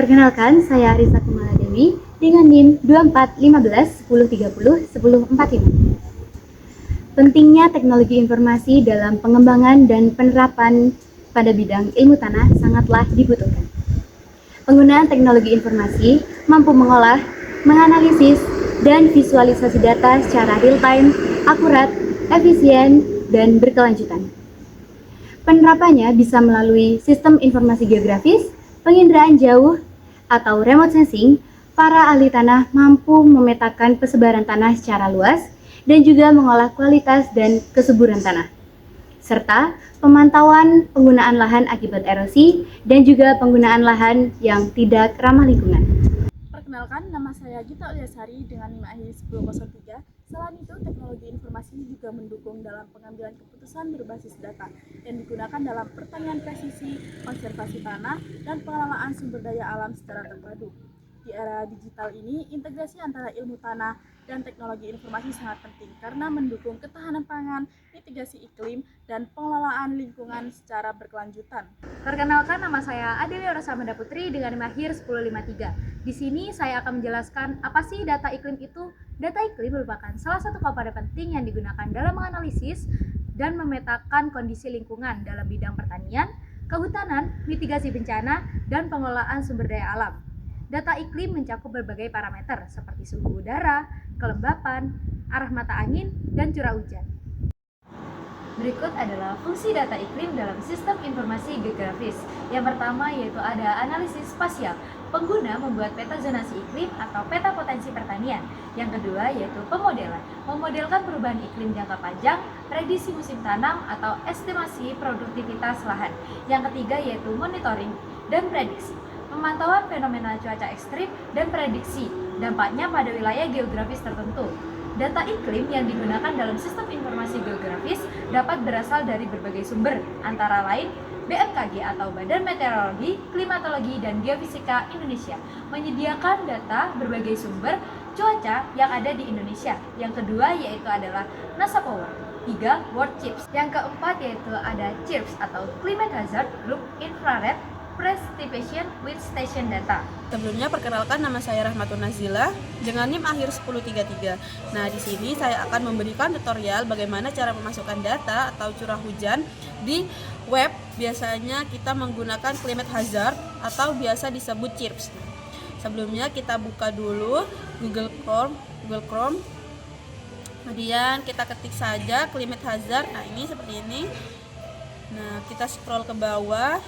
Perkenalkan, saya Arisa Kumala Dewi dengan NIM 2415 1030 1045. Pentingnya teknologi informasi dalam pengembangan dan penerapan pada bidang ilmu tanah sangatlah dibutuhkan. Penggunaan teknologi informasi mampu mengolah, menganalisis, dan visualisasi data secara real-time, akurat, efisien, dan berkelanjutan. Penerapannya bisa melalui sistem informasi geografis, penginderaan jauh, atau remote sensing. Para ahli tanah mampu memetakan persebaran tanah secara luas dan juga mengolah kualitas dan kesuburan tanah, serta pemantauan penggunaan lahan akibat erosi dan juga penggunaan lahan yang tidak ramah lingkungan. Perkenalkan, nama saya Gita Ulyasari dengan NIM akhir 1003. Selain itu, teknologi informasi juga mendukung dalam pengambilan keputusan berbasis data yang digunakan dalam pertanian presisi, konservasi tanah, dan pengelolaan sumber daya alam secara terpadu. Di era digital ini, integrasi antara ilmu tanah dan teknologi informasi sangat penting karena mendukung ketahanan pangan, mitigasi iklim, dan pengelolaan lingkungan secara berkelanjutan. Perkenalkan, nama saya Adelia Rosamanda Putri dengan mahir 1053. Di sini saya akan menjelaskan apa sih data iklim itu. Data iklim merupakan salah satu komponen penting yang digunakan dalam menganalisis dan memetakan kondisi lingkungan dalam bidang pertanian, kehutanan, mitigasi bencana, dan pengelolaan sumber daya alam. Data iklim mencakup berbagai parameter seperti suhu udara, kelembapan, arah mata angin, dan curah hujan. Berikut adalah fungsi data iklim dalam sistem informasi geografis. Yang pertama yaitu ada analisis spasial. Pengguna membuat peta zonasi iklim atau peta potensi pertanian. Yang kedua yaitu pemodelan. Memodelkan perubahan iklim jangka panjang, prediksi musim tanam atau estimasi produktivitas lahan. Yang ketiga yaitu monitoring dan prediksi. Pemantauan fenomena cuaca ekstrim dan prediksi dampaknya pada wilayah geografis tertentu. Data iklim yang digunakan dalam sistem informasi geografis dapat berasal dari berbagai sumber, antara lain BMKG atau Badan Meteorologi, Klimatologi, dan Geofisika Indonesia menyediakan data berbagai sumber cuaca yang ada di Indonesia. Yang kedua yaitu adalah NASA Power. 3. World CHIPS. Yang keempat yaitu ada CHIRPS atau Climate Hazard Group Infrared Precipitation with Station Data. Sebelumnya perkenalkan, nama saya Rahmatun Nazila dengan NIM akhir 1033. Nah, di sini saya akan memberikan tutorial bagaimana cara memasukkan data atau curah hujan di web. Biasanya kita menggunakan Climate Hazard atau biasa disebut CHIRPS. Sebelumnya kita buka dulu Google Chrome. Kemudian kita ketik saja Climate Hazard. Nah, ini seperti ini. Nah, kita scroll ke bawah.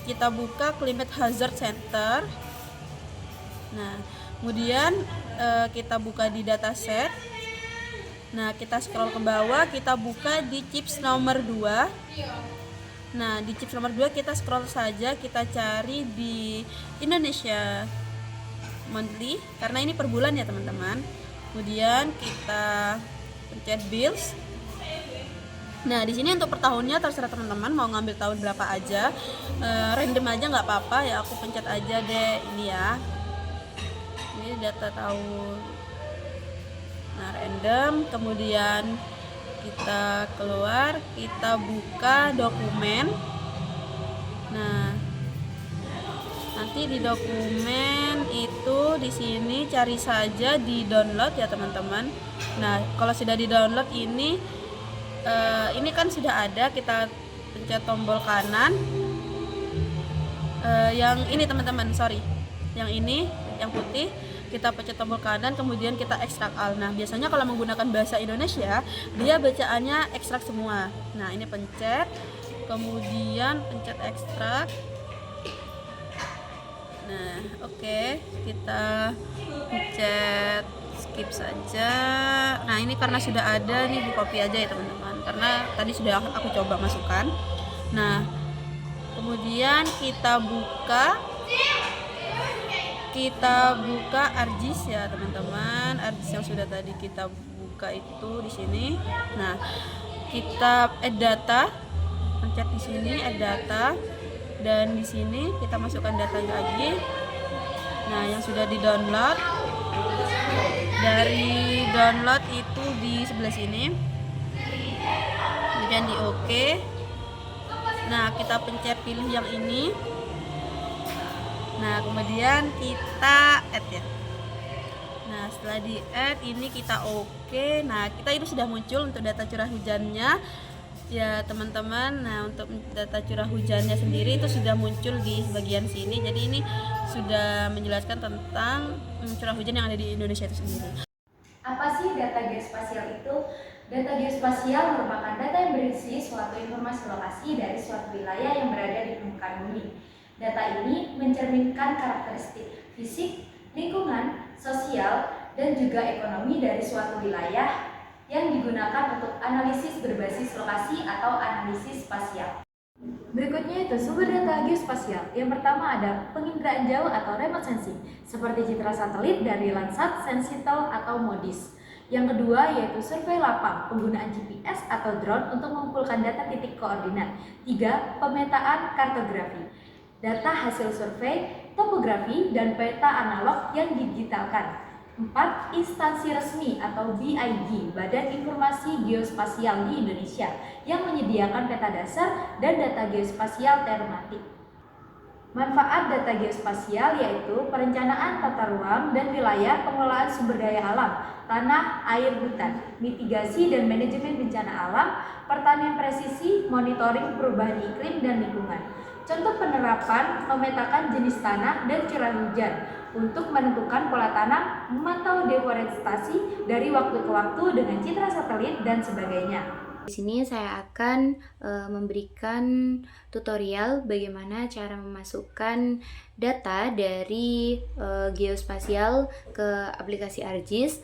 Kita buka Climate Hazard Center. Nah, kemudian kita buka di dataset. Nah, kita scroll ke bawah, kita buka di CHIPS nomor 2. Nah, di CHIPS nomor 2 kita scroll saja, kita cari di Indonesia monthly karena ini per bulan ya, teman-teman. Kemudian kita pencet bills. Nah, di sini untuk per tahunnya terserah teman-teman mau ngambil tahun berapa aja, random aja nggak apa-apa ya. Aku pencet aja deh ini ya. Ini data tahun. Nah, random. Kemudian kita keluar, kita buka dokumen. Nah, nanti di dokumen itu di sini cari saja di download ya teman-teman. Nah, kalau sudah di download ini kan sudah ada, kita pencet tombol kanan. Yang ini teman-teman, yang ini yang putih, kita pencet tombol kanan, kemudian kita ekstrak all. Nah, biasanya kalau menggunakan bahasa Indonesia dia bacaannya ekstrak semua. Nah, ini pencet, kemudian pencet ekstrak. Nah, oke, kita pencet skip saja. Nah, ini karena sudah ada nih, di copy aja ya teman-teman, karena tadi sudah aku coba masukkan. Nah, kemudian kita buka ArcGIS ya teman-teman. ArcGIS yang sudah tadi kita buka itu di sini. Nah, kita add data, pencet di sini add data, dan di sini kita masukkan data lagi. Nah, yang sudah di download, dari download itu di sebelah sini, kemudian di OK. Nah, kita pencet pilih yang ini. Nah, kemudian kita add ya. Nah, setelah di add ini kita oke. Nah, kita ini sudah muncul untuk data curah hujannya ya teman-teman. Nah, untuk data curah hujannya sendiri itu sudah muncul di bagian sini. Jadi ini sudah menjelaskan tentang curah hujan yang ada di Indonesia itu sendiri. Apa sih data geospasial itu? Data geospasial merupakan data yang berisi suatu informasi lokasi dari suatu wilayah yang berada di permukaan bumi. Data ini mencerminkan karakteristik fisik, lingkungan, sosial, dan juga ekonomi dari suatu wilayah yang digunakan untuk analisis berbasis lokasi atau analisis spasial. Berikutnya itu sumber data geospasial. Yang pertama ada penginderaan jauh atau remote sensing, seperti citra satelit dari Landsat, Sentinel, atau MODIS. Yang kedua yaitu survei lapang, penggunaan GPS atau drone untuk mengumpulkan data titik koordinat. 3. Pemetaan kartografi, data hasil survei, topografi, dan peta analog yang digitalkan. 4. Instansi resmi atau BIG, Badan Informasi Geospasial di Indonesia, yang menyediakan peta dasar dan data geospasial tematik. Manfaat data geospasial yaitu perencanaan tata ruang dan wilayah, pengelolaan sumber daya alam, tanah, air, hutan, mitigasi dan manajemen bencana alam, pertanian presisi, monitoring perubahan iklim dan lingkungan. Contoh penerapan: memetakan jenis tanah dan curah hujan untuk menentukan pola tanam, memantau deforestasi dari waktu ke waktu dengan citra satelit dan sebagainya. Di sini saya akan memberikan tutorial bagaimana cara memasukkan data dari geospasial ke aplikasi ArcGIS.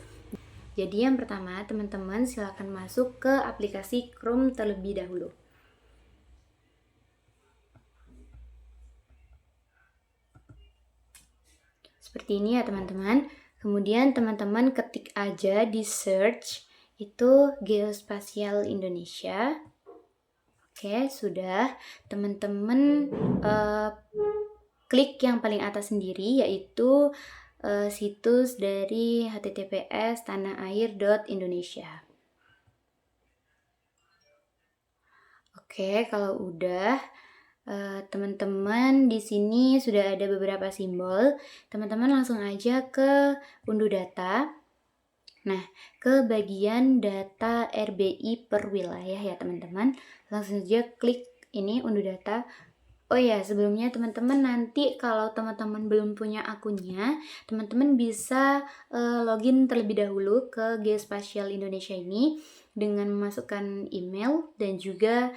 Jadi yang pertama, teman-teman silakan masuk ke aplikasi Chrome terlebih dahulu. Seperti ini ya teman-teman. Kemudian teman-teman ketik aja di search itu Geospasial Indonesia. Oke, sudah. Teman-teman klik yang paling atas sendiri yaitu situs dari https://tanaair.indonesia. Oke, kalau udah teman-teman di sini sudah ada beberapa simbol. Teman-teman langsung aja ke unduh data. Nah, ke bagian data RBI per wilayah ya teman-teman. Langsung aja klik ini unduh data. Oh ya, sebelumnya teman-teman nanti kalau teman-teman belum punya akunnya, teman-teman bisa login terlebih dahulu ke Geospasial Indonesia ini dengan memasukkan email dan juga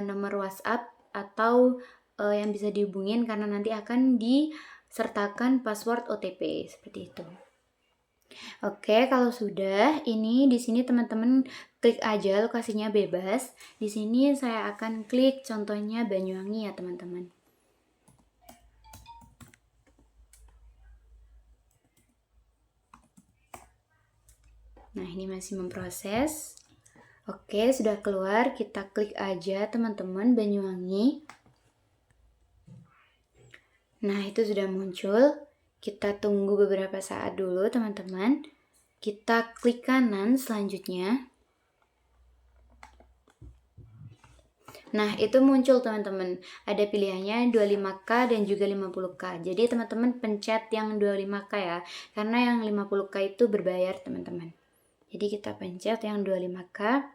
nomor WhatsApp atau yang bisa dihubungin karena nanti akan disertakan password OTP seperti itu. Oke, kalau sudah, ini di sini teman-teman klik aja lokasinya bebas. Di sini saya akan klik contohnya Banyuwangi ya teman-teman. Nah, ini masih memproses. Oke, sudah keluar. Kita klik aja teman-teman Banyuwangi. Nah, itu sudah muncul. Kita tunggu beberapa saat dulu teman-teman. Kita klik kanan selanjutnya. Nah, itu muncul teman-teman. Ada pilihannya 25K dan juga 50K. Jadi teman-teman pencet yang 25K ya. Karena yang 50K itu berbayar teman-teman. Jadi kita pencet yang 25K.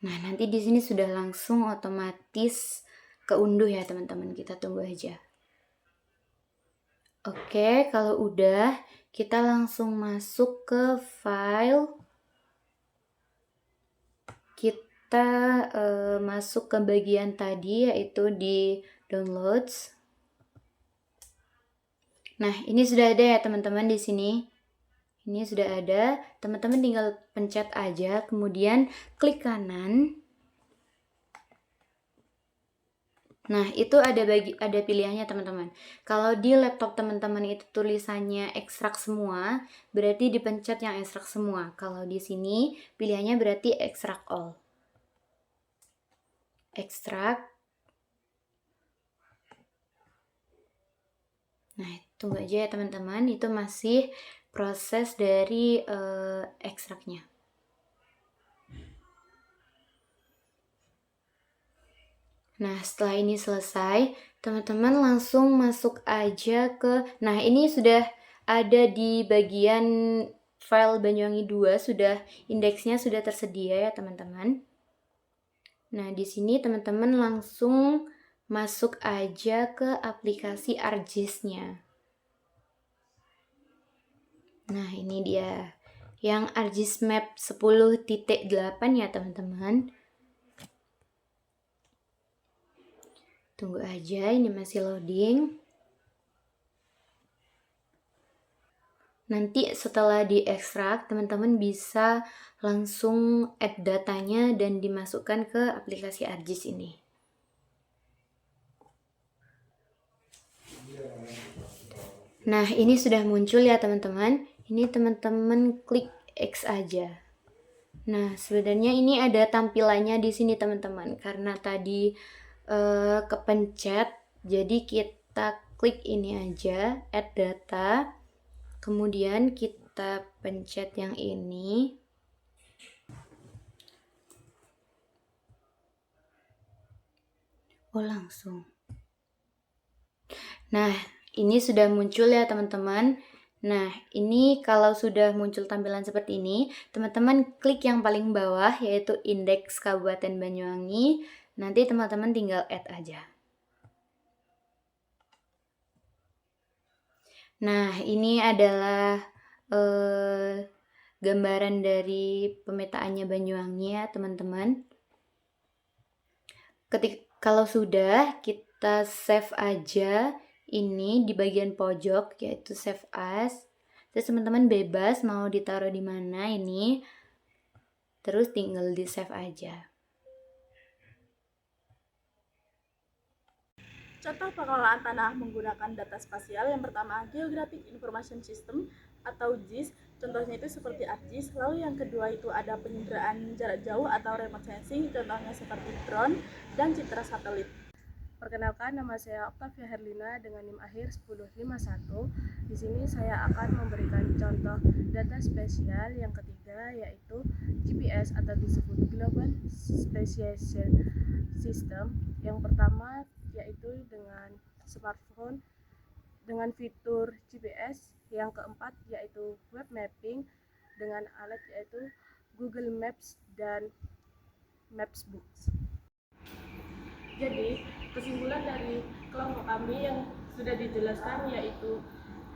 Nah, nanti di sini sudah langsung otomatis keunduh ya teman-teman. Kita tunggu aja. Oke, kalau udah kita langsung masuk ke file. Kita masuk ke bagian tadi yaitu di downloads. Nah, ini sudah ada ya teman-teman di sini. Ini sudah ada. Teman-teman tinggal pencet aja, kemudian klik kanan. Nah, itu ada pilihannya teman-teman. Kalau di laptop teman-teman itu tulisannya ekstrak semua, berarti dipencet yang ekstrak semua. Kalau di sini pilihannya berarti ekstrak all. Ekstrak. Nah, tunggu aja ya teman-teman, itu masih proses dari ekstraknya. Nah, setelah ini selesai, Teman-teman langsung masuk aja ke, nah ini sudah ada di bagian file Banyuwangi 2, sudah indeksnya sudah tersedia ya teman-teman. Nah di sini teman-teman langsung masuk aja ke aplikasi ArcGIS-nya. Nah ini dia, yang ArcGIS Map 10.8 ya teman-teman. Tunggu aja, ini masih loading. Nanti setelah diekstrak, teman-teman bisa langsung add datanya dan dimasukkan ke aplikasi ArcGIS ini. Nah, ini sudah muncul ya teman-teman. Ini teman-teman klik X aja. Nah, sebenarnya ini ada tampilannya di sini teman-teman. Karena tadi kepencet, jadi kita klik ini aja, add data. Kemudian kita pencet yang ini. Oh, langsung. Nah, ini sudah muncul ya teman-teman. Nah, ini kalau sudah muncul tampilan seperti ini, teman-teman klik yang paling bawah yaitu indeks Kabupaten Banyuwangi. Nanti teman-teman tinggal add aja. Nah, ini adalah gambaran dari pemetaannya Banyuwangi ya teman-teman. Kalau sudah, kita save aja ini di bagian pojok yaitu save as. Terus teman-teman bebas mau ditaruh di mana ini. Terus tinggal di save aja. Contoh pengelolaan tanah menggunakan data spasial yang pertama Geographic Information System atau GIS, contohnya itu seperti ArcGIS. Lalu yang kedua itu ada penginderaan jarak jauh atau remote sensing, contohnya seperti drone dan citra satelit. Perkenalkan, nama saya Octavia Herlina dengan NIM akhir 1051. Di sini saya akan memberikan contoh data spesial yang ketiga yaitu GPS atau disebut Global Spatial System. Yang pertama yaitu dengan smartphone dengan fitur GPS. Yang keempat yaitu web mapping dengan alat yaitu Google Maps dan Mapsbooks. Jadi, kesimpulan dari kelompok kami yang sudah dijelaskan yaitu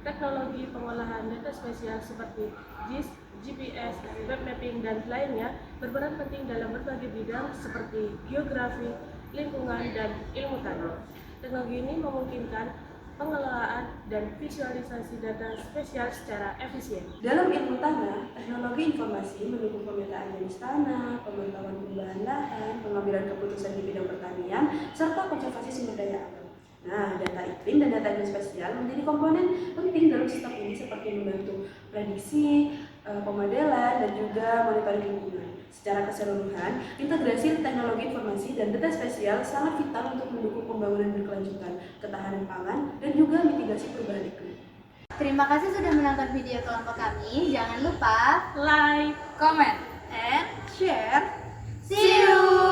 teknologi pengolahan data spesial seperti GIS, GPS, web mapping, dan lainnya berperan penting dalam berbagai bidang seperti geografi, lingkungan, dan ilmu tanah. Teknologi ini memungkinkan pengelolaan dan visualisasi data spesial secara efisien. Dalam ilmu tanah, teknologi informasi mendukung pemetaan jenis tanah, pemantauan perubahan lahan, pengambilan keputusan di bidang pertanian, serta konservasi sumber daya alam. Nah, data iklim dan data geospasial menjadi komponen penting dalam sistem ini seperti membantu prediksi, pemodelan, dan juga monitoring lingkungan. Secara keseluruhan, integrasi teknologi informasi dan data spasial sangat vital untuk mendukung pembangunan berkelanjutan, ketahanan pangan, dan juga mitigasi perubahan iklim. Terima kasih sudah menonton video kelompok kami. Jangan lupa Like, Comment and share. See you!